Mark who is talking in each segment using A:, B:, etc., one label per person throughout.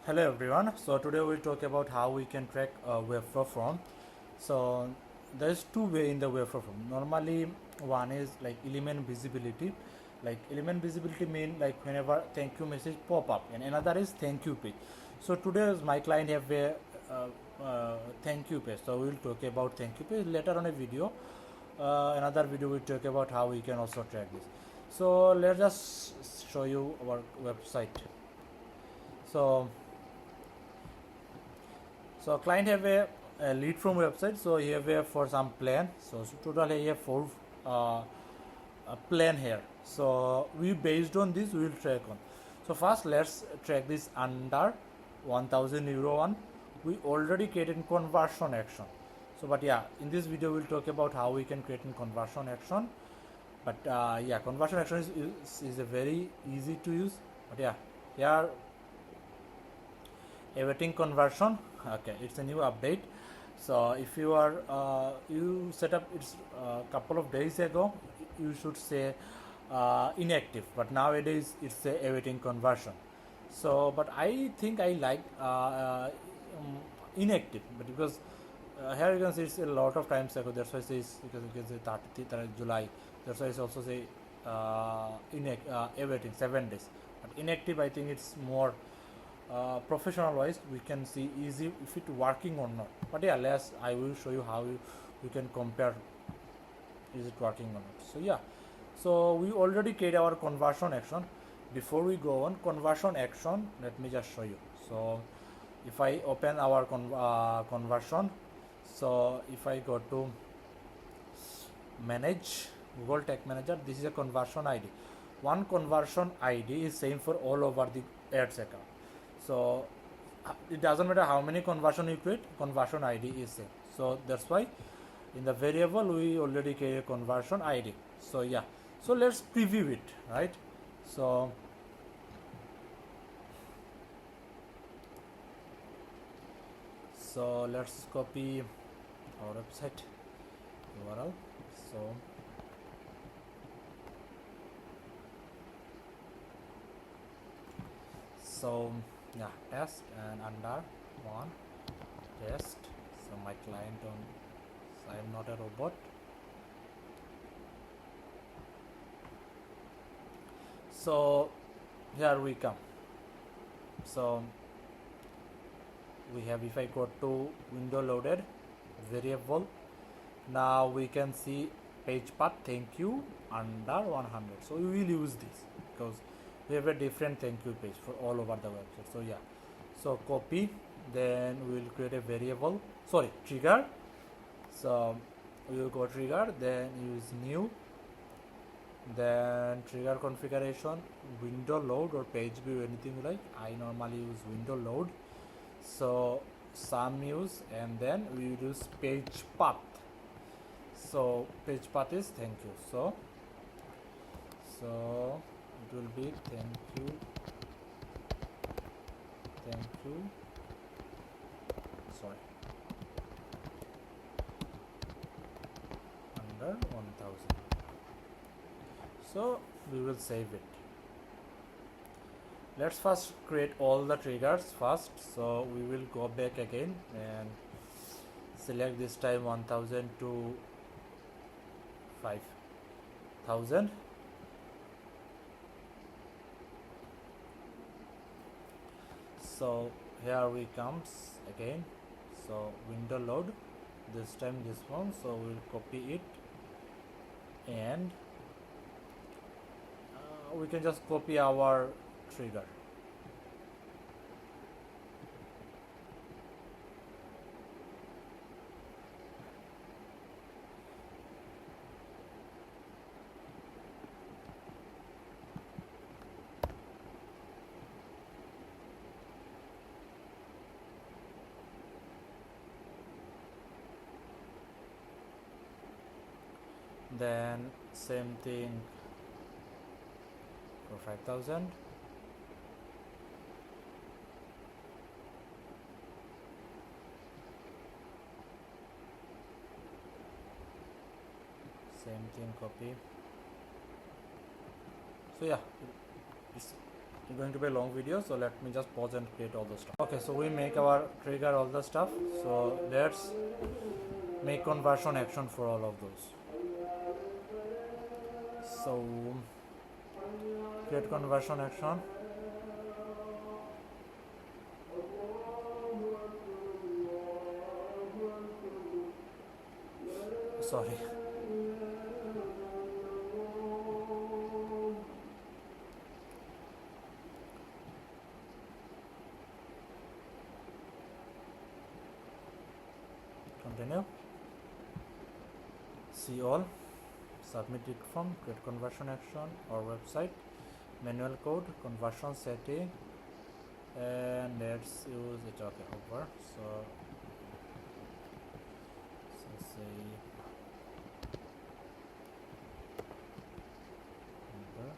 A: Hello everyone. So today we'll talk about how we can track a Webflow form. So there's two way in the Webflow form. Normally one is like element visibility. Like element visibility mean like whenever thank you message pop up, and another is thank you page. So today my client have a thank you page. So we'll talk about thank you page later on a video. Another video will talk about how we can also track this. So let's just show you our website. So client have a lead from website, so he have a for some plan. So totally he have four plan here. So we based on this we will track on. So first let's track this under 1000 euro one. We already created conversion action. So but yeah, in this video we'll talk about how we can create a conversion action. But yeah, conversion action is a very easy to use. But yeah, here awaiting conversion. Okay, it's a new update. So if you are you set up it's a couple of days ago, you should say inactive, but nowadays it's a awaiting conversion. So but I think I like inactive, but because here you can see it's a lot of times ago, that's why it says, because you can say 30th July, that's why it's also say awaiting 7 days. But inactive, I think it's more professional wise, we can see easy if it working or not. But yeah, I will show you how you can compare is it working or not. So yeah, so we already create our conversion action. Before we go on conversion action, let me just show you. So if I open our conversion, so if I go to manage Google Tag Manager, this is a conversion ID. One conversion ID is same for all over the ads account. So it doesn't matter how many conversion you create, conversion ID is same. So that's why in the variable we already create a conversion ID. So yeah, so let's preview it, right? So let's copy our website URL. So yeah, test and under one test. So my client on, so I am not a robot. So here we come. So we have, if I go to window loaded variable, now we can see page path thank you under 100. So we will use this because we have a different thank you page for all over the website. So yeah, so copy, then we will create a variable, sorry, trigger. So we will go trigger, then use new, then trigger configuration, window load or page view, anything you like. I normally use window load. So some use, and then we will use page path. So page path is thank you. So it will be thank you sorry under 1000. So we will save it. Let's first create all the triggers first. So we will go back again and select this time 1000 to 5000. So here we comes again. So window load, this time this one. So we'll copy it, and we can just copy our trigger. Then same thing for 5000. Same thing, copy. So yeah, it's it's going to be a long video, so let me just pause and create all the stuff. Okay, so we make our trigger all the stuff, so let's make conversion action for all of those. So create conversion action. Sorry. Continue. See all. Submit it from create conversion action or website. Manual code, conversion setting, and let's use it. Okay, over. So say enter.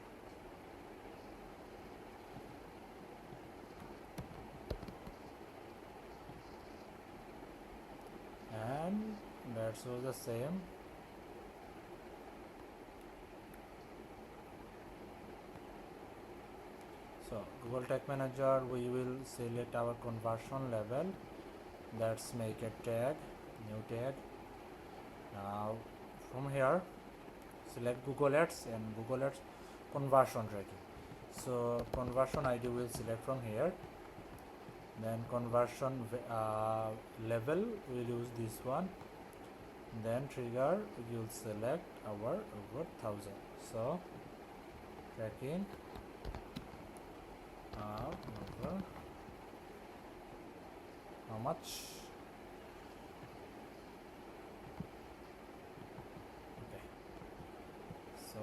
A: And let's use the same. So Google Tag Manager, we will select our conversion level. Let's make a tag, new tag. Now from here select Google Ads and Google Ads conversion tracking. So conversion ID will select from here. Then conversion level we'll use this one. Then trigger you'll select our over 1000. So tracking over how much? Okay, so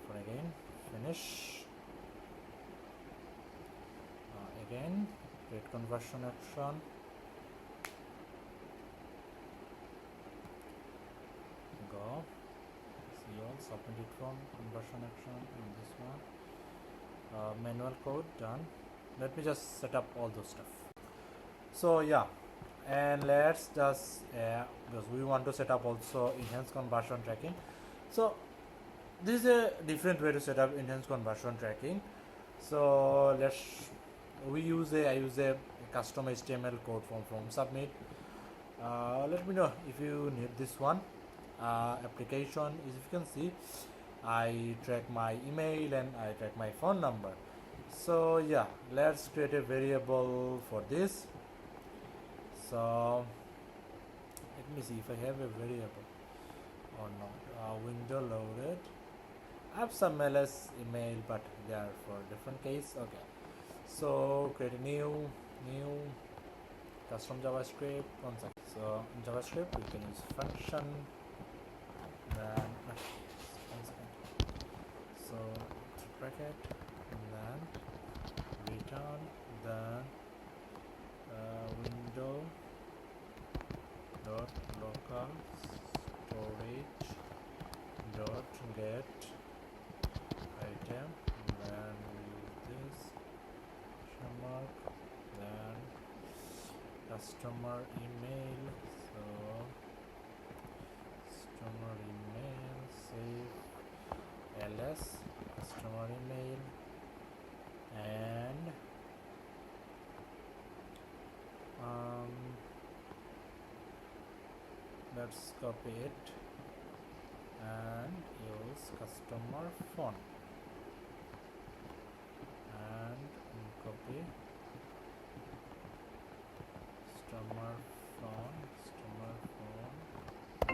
A: for again finish, again create conversion action, go see all, submit it from conversion action and this one. Manual code done. Let me just set up all those stuff. So yeah, and let's just because we want to set up also enhanced conversion tracking. So this is a different way to set up enhanced conversion tracking. So I use a custom HTML code from submit. Let me know if you need this one. Application is, if you can see, I track my email and I track my phone number. So yeah, let's create a variable for this. So let me see if I have a variable or not. Window loaded. I have some ls email, but they are for a different case. Okay, so create a new custom JavaScript. One second. So in JavaScript we can use function. Then so bracket and then return, then window dot local storage dot get item, then we use this question mark, then customer email. So customer email, save ls customer email, and let's copy it and use customer phone and copy customer phone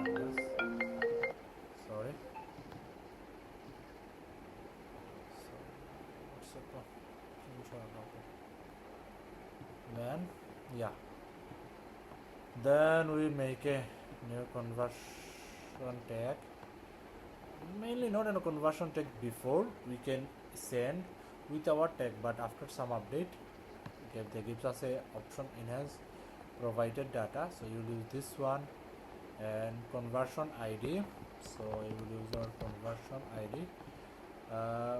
A: yes, sorry. Then yeah, then we make a new conversion tag, mainly not a conversion tag. Before we can send with our tag, but after some update they gives us a option enhance provided data, so you will use this one, and conversion ID, so you will use our conversion ID.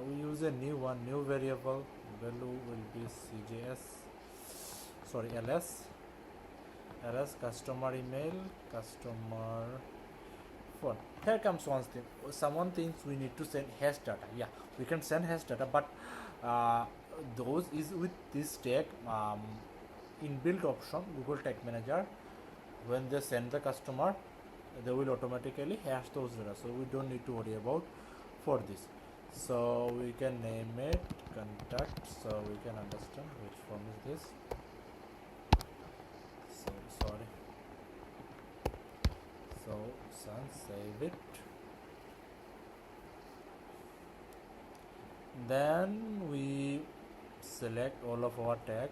A: We use a new variable, value will be ls customer email, customer phone. Here comes one thing. Someone thinks we need to send hash data. Yeah, we can send hash data, but uh, those is with this tag inbuilt option Google Tag Manager. When they send the customer, they will automatically hash those data, so we don't need to worry about for this. So we can name it contact, so we can understand which form is this. So sorry. So son, save it. Then we select all of our tag.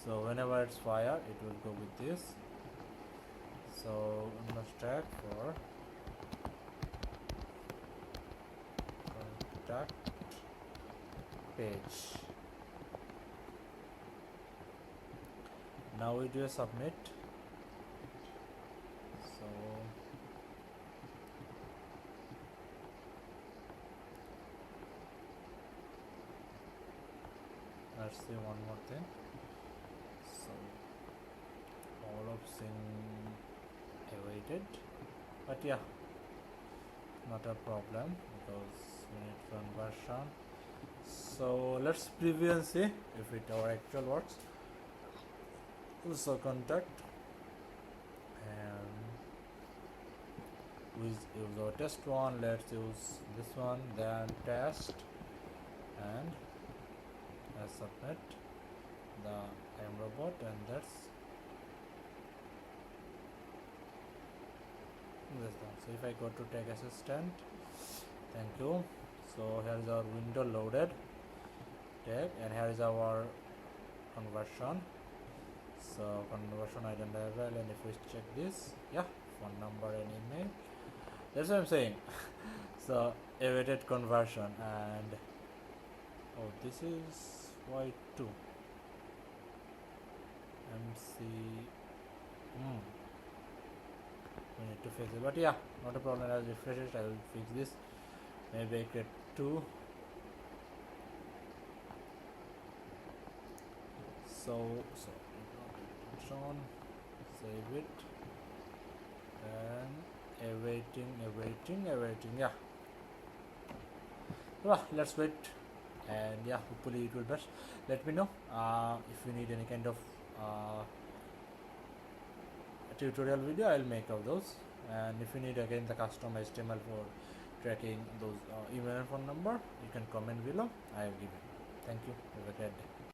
A: So whenever it's fire, it will go with this. So we must tag for contact page. Now we do a submit. So let's see one more thing. So all of sync awaited, but yeah, not a problem because we need conversion. So let's preview and see if it our actual works. So contact, and we use our test one. Let's use this one, then test, and submit the robot, and that's this one. So if I go to tag assistant, thank you. So here is our window loaded tag, and here is our conversion. So conversion identifiable, and if we check this, yeah, phone number and email. That's what I'm saying. So awaited conversion, and oh, this is Y2 MC. We need to fix it, but yeah, not a problem. I'll refresh it. I will fix this. Maybe I create 2. So on, save it, and awaiting. Yeah. Well, let's wait, and yeah, hopefully it will best. Let me know if you need any kind of tutorial video. I'll make of those, and if you need again the custom HTML for tracking those email and phone number, you can comment below. I have given. Thank you. Have a great day.